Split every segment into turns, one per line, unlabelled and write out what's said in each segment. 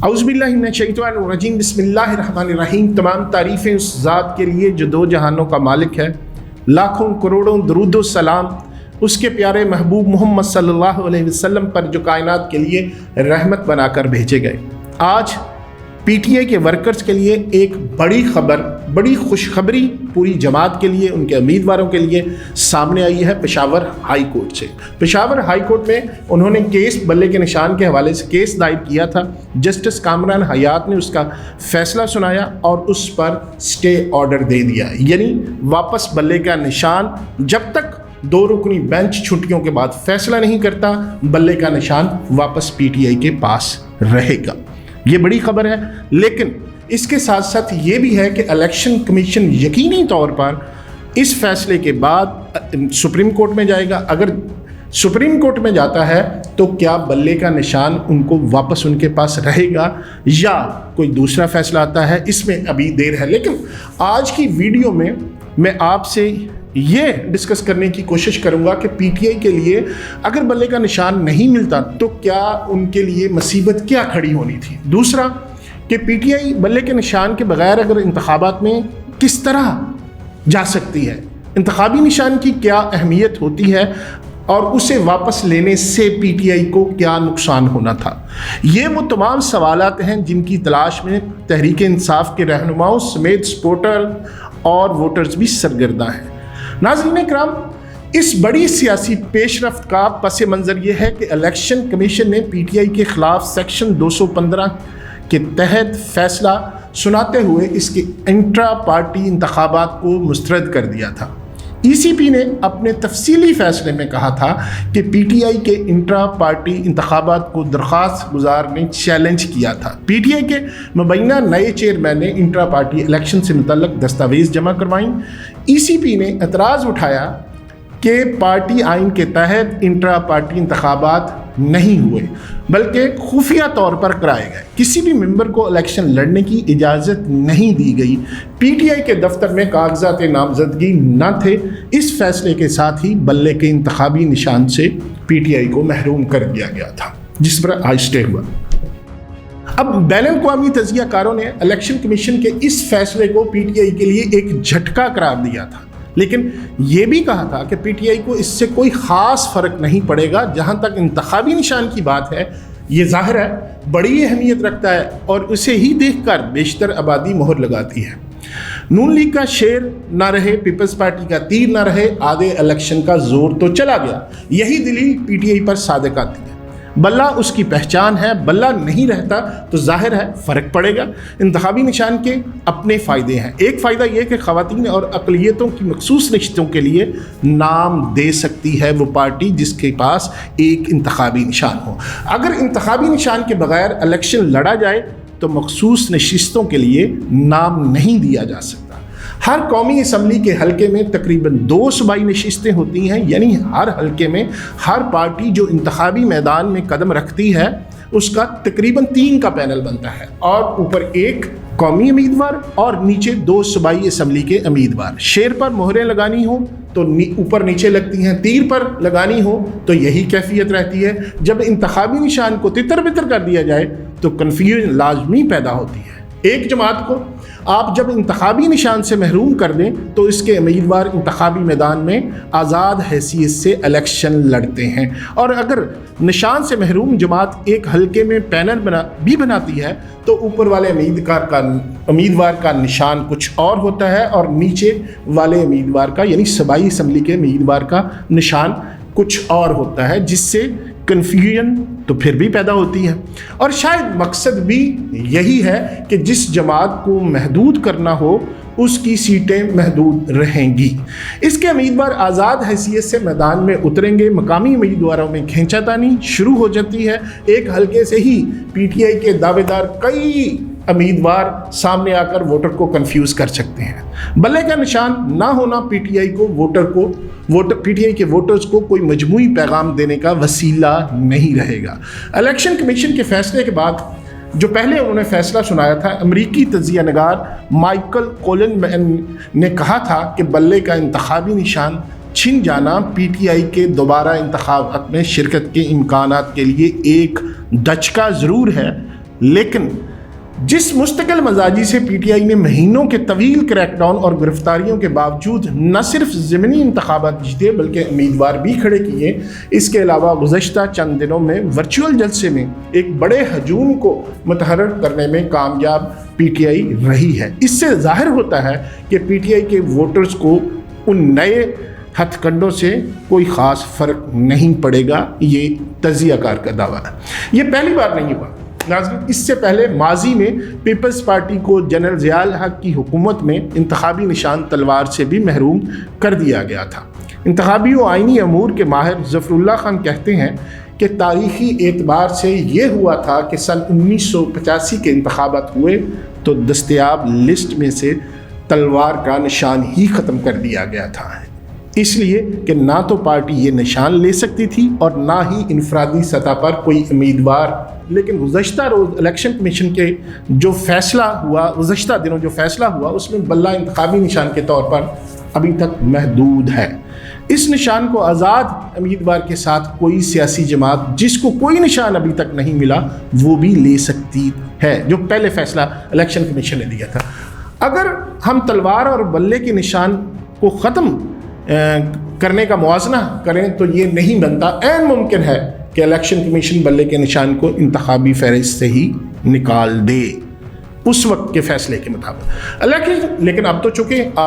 औज़ुबिल्लाहि मिनश्शैतानिर्रजीम बिस्मिल्लाहिर्रहमानिर्रहीम। तमाम तारीफ़ें उस ज़ात के लिए जो दो जहानों का मालिक है। लाखों करोड़ों दरूद व सलाम उसके प्यारे महबूब मोहम्मद सल्लल्लाहु अलैहि वसल्लम पर जो कायनात के लिए रहमत बनाकर भेजे गए। आज पीटीआई के वर्कर्स के लिए एक बड़ी खबर, बड़ी खुशखबरी पूरी जमात के लिए, उनके उम्मीदवारों के लिए सामने आई है पेशावर हाई कोर्ट से। पेशावर हाई कोर्ट में उन्होंने केस बल्ले के निशान के हवाले से केस दायर किया था। जस्टिस कामरान हयात ने उसका फैसला सुनाया और उस पर स्टे ऑर्डर दे दिया, यानी वापस बल्ले का निशान जब तक दो रुकनी बेंच छुट्टियों के बाद फैसला नहीं करता, बल्ले का निशान वापस पीटीआई के पास रहेगा। ये बड़ी खबर है, लेकिन इसके साथ साथ ये भी है कि इलेक्शन कमीशन यकीनी तौर पर इस फैसले के बाद सुप्रीम कोर्ट में जाएगा। अगर सुप्रीम कोर्ट में जाता है तो क्या बल्ले का निशान उनको वापस उनके पास रहेगा या कोई दूसरा फैसला आता है, इसमें अभी देर है। लेकिन आज की वीडियो में मैं आपसे ये डिस्कस करने की कोशिश करूंगा कि पीटीआई के लिए अगर बल्ले का निशान नहीं मिलता तो क्या उनके लिए मुसीबत क्या खड़ी होनी थी। दूसरा कि पीटीआई बल्ले के निशान के बगैर अगर इंतखाबात में किस तरह जा सकती है, इंतखाबी निशान की क्या अहमियत होती है और उसे वापस लेने से पीटीआई को क्या नुकसान होना था। ये वो तमाम सवालात हैं जिनकी तलाश में तहरीक इंसाफ के रहनुमाओं समेत सपोर्टर और वोटर्स भी सरगर्दा हैं। नाज़रीन इकराम, इस बड़ी सियासी पेशरफ्त का पस मंज़र ये है कि इलेक्शन कमीशन ने पीटीआई के ख़िलाफ़ सेक्शन 215 के तहत फ़ैसला सुनाते हुए इसके इंट्रा पार्टी इंतखाबात को मुस्तरद कर दिया था। ईसीपी ने अपने तफसीली फ़ैसले में कहा था कि पीटीआई के इंट्रा पार्टी इंतखाबात को दरख्वास्त गुजार ने चैलेंज किया था। पीटीआई के मुबैना नए चेयरमैन ने इंट्रा पार्टी इलेक्शन से मुतल्लक दस्तावेज़ जमा करवाईं। ईसीपी ने एतराज़ उठाया कि पार्टी आइन के तहत इंट्रा पार्टी इंतखाबात नहीं हुए बल्कि खुफिया तौर पर कराए गए। किसी भी मेंबर को इलेक्शन लड़ने की इजाज़त नहीं दी गई। पीटीआई के दफ्तर में कागजात नामजदगी न थे। इस फैसले के साथ ही बल्ले के इंतखाबी निशान से पीटीआई को महरूम कर दिया गया था, जिस पर आज स्टे हुआ। अब बैनुल-अक़वामी तज़कियाकारों ने इलेक्शन कमीशन के इस फैसले को पीटीआई के लिए एक झटका करार दिया था, लेकिन ये भी कहा था कि पीटीआई को इससे कोई ख़ास फ़र्क नहीं पड़ेगा। जहाँ तक इंतखाबी निशान की बात है, ये ज़ाहिर है बड़ी अहमियत रखता है और उसे ही देखकर बेशतर आबादी मोहर लगाती है। नून लीग का शेर ना रहे, पीपल्स पार्टी का तीर ना रहे, आधे इलेक्शन का जोर तो चला गया। यही दलील पीटीआई पर सादिक आती है। बल्ला उसकी पहचान है, बल्ला नहीं रहता तो जाहिर है फ़र्क पड़ेगा। इंतखाबी निशान के अपने फ़ायदे हैं। एक फ़ायदा यह कि ख़वातीन और अक़लियतों की मखसूस रिश्तों के लिए नाम दे सकती है वो पार्टी जिसके पास एक इंतखाबी निशान हो। अगर इंतखाबी निशान के बगैर इलेक्शन लड़ा जाए तो मखसूस नशिस्तों के लिए नाम नहीं दिया जा सकता। हर कौमी असम्बली के हलके में तकरीबन 2 सूबाई नशिस्तें होती हैं, यानी हर हलके में हर पार्टी जो इंतखाबी मैदान में कदम रखती है उसका तकरीबन 3 का पैनल बनता है और ऊपर एक कौमी उम्मीदवार और नीचे 2 सूबाई असम्बली के उम्मीदवार। शेर पर मोहरें लगानी हो तो ऊपर नीचे लगती हैं, तीर पर लगानी हो तो यही कैफियत रहती है। जब इंतखाबी निशान को तितर बितर कर दिया जाए तो कन्फ्यूजन लाजमी पैदा होती है। एक जमात को आप जब इंतखाबी निशान से महरूम कर दें तो इसके उम्मीदवार इंतखाबी मैदान में आज़ाद हैसियत से इलेक्शन लड़ते हैं, और अगर निशान से महरूम जमात एक हलके में पैनल बनाती है तो ऊपर वाले उम्मीदवार का निशान कुछ और होता है और नीचे वाले उम्मीदवार का, यानी सूबाई असम्बली के उम्मीदवार का निशान कुछ और होता है, जिससे कन्फ्यूजन तो फिर भी पैदा होती है। और शायद मकसद भी यही है कि जिस जमात को महदूद करना हो उसकी सीटें महदूद रहेंगी। इसके उम्मीदवार आज़ाद हैसियत से मैदान में उतरेंगे। मकामी उम्मीदवारों में खींचातानी शुरू हो जाती है। एक हलके से ही पीटीआई के दावेदार कई उम्मीदवार सामने आकर वोटर को कंफ्यूज कर सकते हैं। बल्ले का निशान ना होना पीटीआई के वोटर्स को कोई मजमूई पैगाम देने का वसीला नहीं रहेगा। इलेक्शन कमीशन के फैसले के बाद जो पहले उन्होंने फैसला सुनाया था, अमरीकी तजिया नगार माइकल कोलिनमैन ने कहा था कि बल्ले का इंतखाबी निशान छिन जाना पीटीआई के दोबारा इंतखाबात में शिरकत के इम्कानात के लिए एक दचका ज़रूर है, لیکن جس مستقل مزاجی سے پی ٹی آئی نے مہینوں کے طویل کریک ڈاؤن اور گرفتاریوں کے باوجود نہ صرف ضمنی انتخابات جیتے بلکہ امیدوار بھی کھڑے کیے، اس کے علاوہ گزشتہ چند دنوں میں ورچوئل جلسے میں ایک بڑے ہجوم کو متحرک کرنے میں کامیاب پی ٹی آئی رہی ہے۔ اس سے ظاہر ہوتا ہے کہ پی ٹی آئی کے ووٹرز کو ان نئے ہتھ کنڈوں سے کوئی خاص فرق نہیں پڑے گا، یہ تجزیہ کار کا دعویٰ ہے۔ یہ پہلی بار نہیں ہوا ناظرین، اس سے پہلے ماضی میں پیپلز پارٹی کو جنرل ضیاء الحق کی حکومت میں انتخابی نشان تلوار سے بھی محروم کر دیا گیا تھا۔ انتخابی و آئینی امور کے ماہر ظفر اللہ خان کہتے ہیں کہ تاریخی اعتبار سے یہ ہوا تھا کہ سن 1985 کے انتخابات ہوئے تو دستیاب لسٹ میں سے تلوار کا نشان ہی ختم کر دیا گیا تھا، اس لیے کہ نہ تو پارٹی یہ نشان لے سکتی تھی اور نہ ہی انفرادی سطح پر کوئی امیدوار۔ لیکن گزشتہ روز الیکشن کمیشن کے جو فیصلہ ہوا، گزشتہ دنوں جو فیصلہ ہوا، اس میں بلہ انتخابی نشان کے طور پر ابھی تک محدود ہے۔ اس نشان کو آزاد امیدوار کے ساتھ کوئی سیاسی جماعت جس کو کوئی نشان ابھی تک نہیں ملا وہ بھی لے سکتی ہے، جو پہلے فیصلہ الیکشن کمیشن نے دیا تھا۔ اگر ہم تلوار اور بلے کے نشان کو ختم کرنے کا موازنہ کریں تو یہ نہیں بنتا، عین ممکن ہے کہ الیکشن کمیشن بلے کے نشان کو انتخابی فہرست سے ہی نکال دے اس وقت کے فیصلے کے مطابق۔ لیکن اب تو چونکہ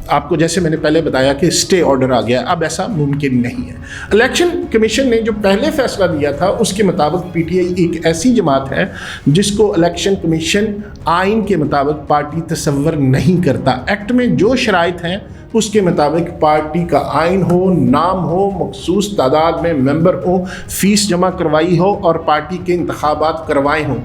آپ کو جیسے میں نے پہلے بتایا کہ اسٹے آرڈر آ گیا، اب ایسا ممکن نہیں ہے۔ الیکشن کمیشن نے جو پہلے فیصلہ دیا تھا اس کے مطابق پی ٹی آئی ایک ایسی جماعت ہے جس کو الیکشن کمیشن آئین کے مطابق پارٹی تصور نہیں کرتا۔ ایکٹ میں جو شرائط ہیں اس کے مطابق پارٹی کا آئین ہو، نام ہو، مخصوص تعداد میں ممبر ہو، فیس جمع کروائی ہو اور پارٹی کے انتخابات کروائے ہوں،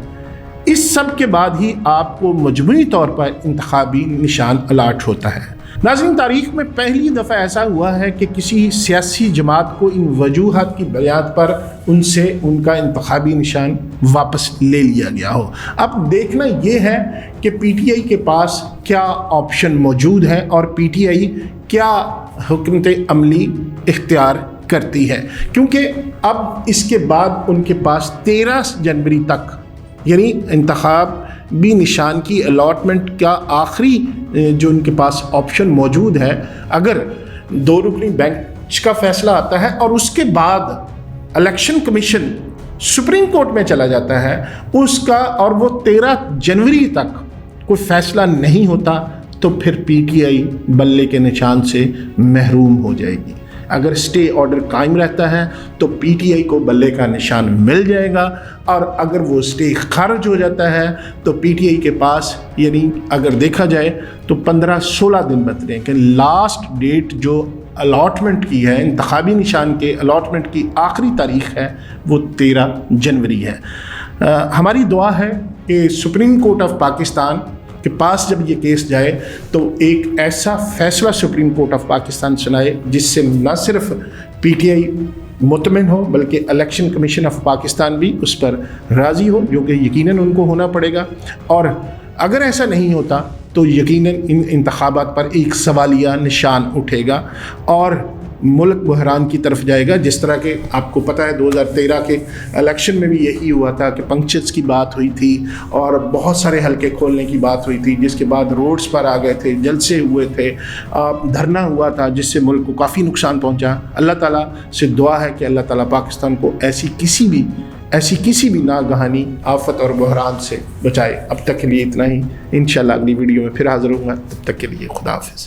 اس سب کے بعد ہی آپ کو مجموعی طور پر انتخابی نشان الاٹ ہوتا ہے۔ ناظرین، تاریخ میں پہلی دفعہ ایسا ہوا ہے کہ کسی سیاسی جماعت کو ان وجوہات کی بنیاد پر ان سے ان کا انتخابی نشان واپس لے لیا گیا ہو۔ اب دیکھنا یہ ہے کہ پی ٹی آئی کے پاس کیا آپشن موجود ہے اور پی ٹی آئی کیا حکمت عملی اختیار کرتی ہے، کیونکہ اب اس کے بعد ان کے پاس 13 جنوری تک، یعنی انتخابی نشان کی الاٹمنٹ کا آخری جو ان کے پاس آپشن موجود ہے، اگر 2 رکنی بینچ کا فیصلہ آتا ہے اور اس کے بعد الیکشن کمیشن سپریم کورٹ میں چلا جاتا ہے اس کا، اور وہ 13 جنوری تک کوئی فیصلہ نہیں ہوتا، تو پھر پی ٹی آئی بلے کے نشان سے محروم ہو جائے گی۔ اگر اسٹے آرڈر قائم رہتا ہے تو پی ٹی آئی کو بلے کا نشان مل جائے گا، اور اگر وہ اسٹے خارج ہو جاتا ہے تو پی ٹی آئی کے پاس، یعنی اگر دیکھا جائے تو 15-16 دن بچ رہے ہیں کہ لاسٹ ڈیٹ جو الاٹمنٹ کی ہے، انتخابی نشان کے الاٹمنٹ کی آخری تاریخ ہے وہ 13 جنوری ہے۔ ہماری دعا ہے کہ سپریم کورٹ آف پاکستان کے پاس جب یہ کیس جائے تو ایک ایسا فیصلہ سپریم کورٹ آف پاکستان سنائے جس سے نہ صرف پی ٹی آئی مطمئن ہو بلکہ الیکشن کمیشن آف پاکستان بھی اس پر راضی ہو، جو کہ یقیناً ان کو ہونا پڑے گا۔ اور اگر ایسا نہیں ہوتا تو یقیناً ان انتخابات پر ایک سوالیہ نشان اٹھے گا اور ملک بحران کی طرف جائے گا، جس طرح کہ آپ کو پتہ ہے 2013 کے الیکشن میں بھی یہی ہوا تھا کہ پنکچرز کی بات ہوئی تھی اور بہت سارے حلقے کھولنے کی بات ہوئی تھی، جس کے بعد روڈز پر آ گئے تھے، جلسے ہوئے تھے، دھرنا ہوا تھا، جس سے ملک کو کافی نقصان پہنچا۔ اللہ تعالیٰ سے دعا ہے کہ اللہ تعالیٰ پاکستان کو ایسی کسی بھی ناگہانی آفت اور بحران سے بچائے۔ اب تک کے لیے اتنا ہی، انشاءاللہ اگلی ویڈیو میں پھر حاضر ہوں گا، تب تک کے لیے خدا حافظ۔